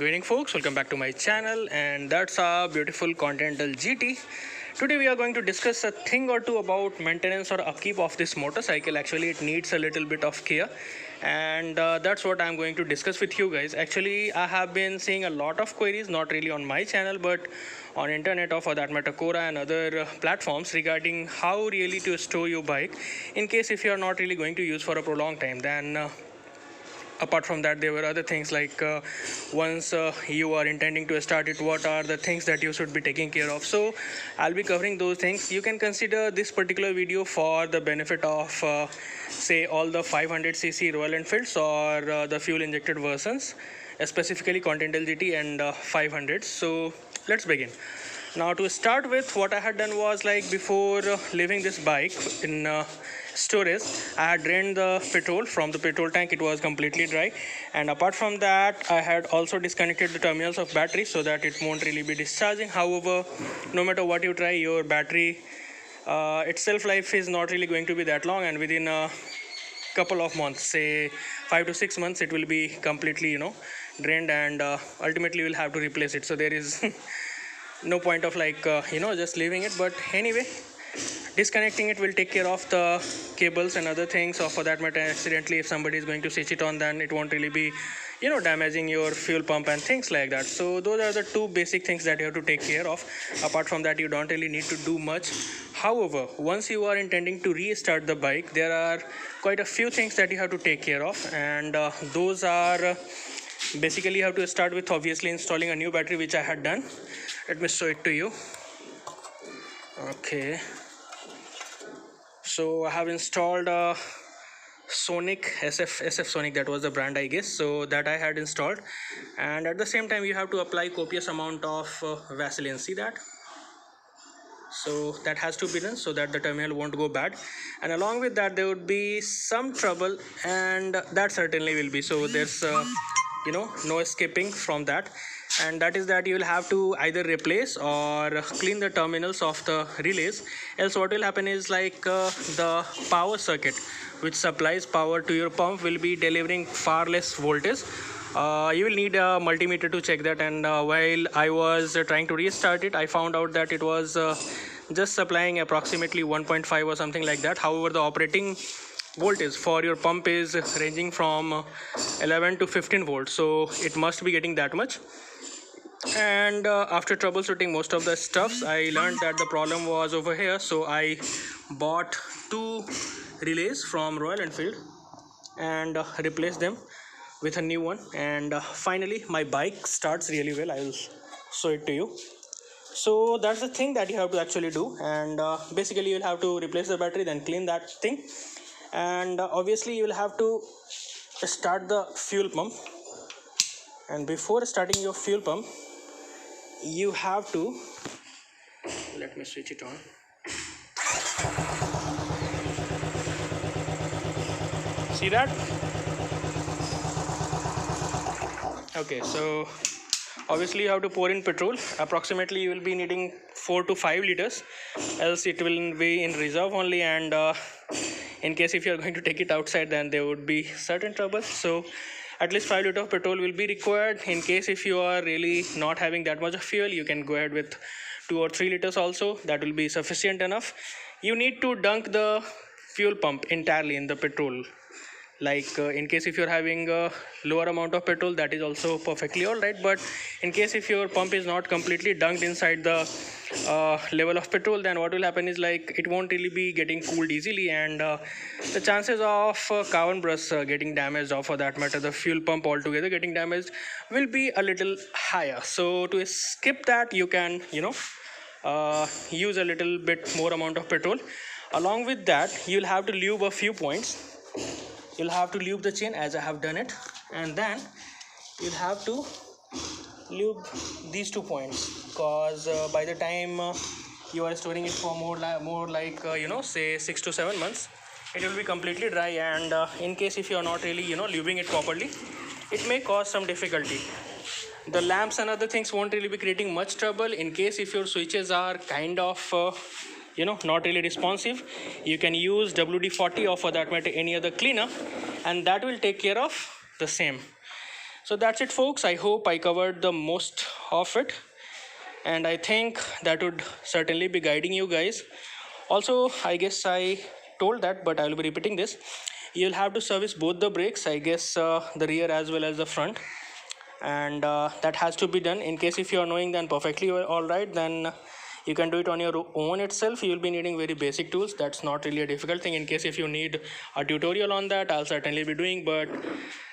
Good evening, folks. Welcome back to my channel, and that's our beautiful Continental GT. Today we are going to discuss a thing or two about maintenance or upkeep of this motorcycle. Actually, it needs a little bit of care, and that's what I'm going to discuss with you guys. Actually, I have been seeing a lot of queries, not really on my channel, but on internet or for that matter Quora and other platforms regarding how really to store your bike in case if you are not really going to use for a prolonged time. Then apart from that, there were other things like once you are intending to start it, what are the things that you should be taking care of. So I'll be covering those things. You can consider this particular video for the benefit of say all the 500cc Royal Enfields or the fuel injected versions, specifically Continental GT and 500. So let's begin. Now, to start with, what I had done was, like, before leaving this bike in storage, I had drained the petrol from the petrol tank. It was completely dry, and apart from that, I had also disconnected the terminals of battery so that it won't really be discharging. However, no matter what you try, your battery its shelf life is not really going to be that long, and within a couple of months, say 5 to 6 months, it will be completely drained, and ultimately you'll have to replace it. So there is no point of just leaving it. But anyway, disconnecting it will take care of the cables and other things, or for that matter, accidentally if somebody is going to switch it on, then it won't really be damaging your fuel pump and things like that. So those are the two basic things that you have to take care of. Apart from that, you don't really need to do much. However, once you are intending to restart the bike, there are quite a few things that you have to take care of, and those are basically, you have to start with obviously installing a new battery, which I had done. Let me show it to you. Okay, so I have installed a Sonic SF Sonic, that was the brand, I guess. So that I had installed, and at the same time you have to apply copious amount of Vaseline. See that? So that has to be done so that the terminal won't go bad, and along with that there would be some trouble, and that certainly will be. So there's no escaping from that, and that is that you will have to either replace or clean the terminals of the relays. Else what will happen is, like, the power circuit which supplies power to your pump will be delivering far less voltage. You will need a multimeter to check that, and while I was trying to restart it, I found out that it was just supplying approximately 1.5 or something like that. However, the operating voltage for your pump is ranging from 11 to 15 volts, so it must be getting that much. And after troubleshooting most of the stuffs, I learned that the problem was over here. So I bought two relays from Royal Enfield and replaced them with a new one, and finally my bike starts really well. I will show it to you. So that's the thing that you have to actually do, and basically you'll have to replace the battery, then clean that thing, and obviously you will have to start the fuel pump. And before starting your fuel pump, you have to, let me switch it on. See that? Okay, so obviously you have to pour in petrol. Approximately you will be needing 4 to 5 liters, else it will be in reserve only, and in case if you are going to take it outside, then there would be certain trouble. So at least 5 liters of petrol will be required. In case if you are really not having that much of fuel, you can go ahead with 2 or 3 liters also. That will be sufficient enough. You need to dunk the fuel pump entirely in the petrol. Like in case if you're having a lower amount of petrol, that is also perfectly all right. But in case if your pump is not completely dunked inside the level of petrol, then what will happen is, like, it won't really be getting cooled easily, and the chances of carbon brush getting damaged, or for that matter the fuel pump altogether getting damaged, will be a little higher. So to skip that, you can use a little bit more amount of petrol. Along with that, you'll have to lube a few points. You'll have to lube the chain, as I have done it, and then you'll have to lube these 2 points, because by the time you are storing it for more like say 6 to 7 months, it will be completely dry, and in case if you are not really lubing it properly, it may cause some difficulty. The lamps and other things won't really be creating much trouble. In case if your switches are kind of not really responsive, you can use WD-40 or for that matter any other cleaner, and that will take care of the same. So that's it, folks. I hope I covered the most of it, and I think that would certainly be guiding you guys. Also, I guess I told that, but I will be repeating this. You'll have to service both the brakes, I guess, the rear as well as the front, and that has to be done. In case if you are knowing, then perfectly all right, then you can do it on your own itself. You will be needing very basic tools. That's not really a difficult thing. In case if you need a tutorial on that, I'll certainly be doing, but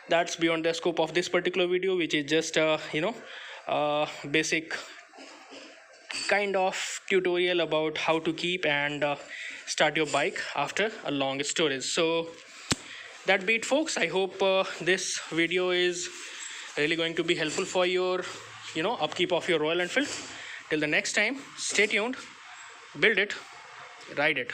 that's beyond the scope of this particular video, which is just basic kind of tutorial about how to keep and start your bike after a long storage. So that be it, folks. I hope this video is really going to be helpful for your upkeep of your Royal Enfield. Till the next time, stay tuned, build it, ride it.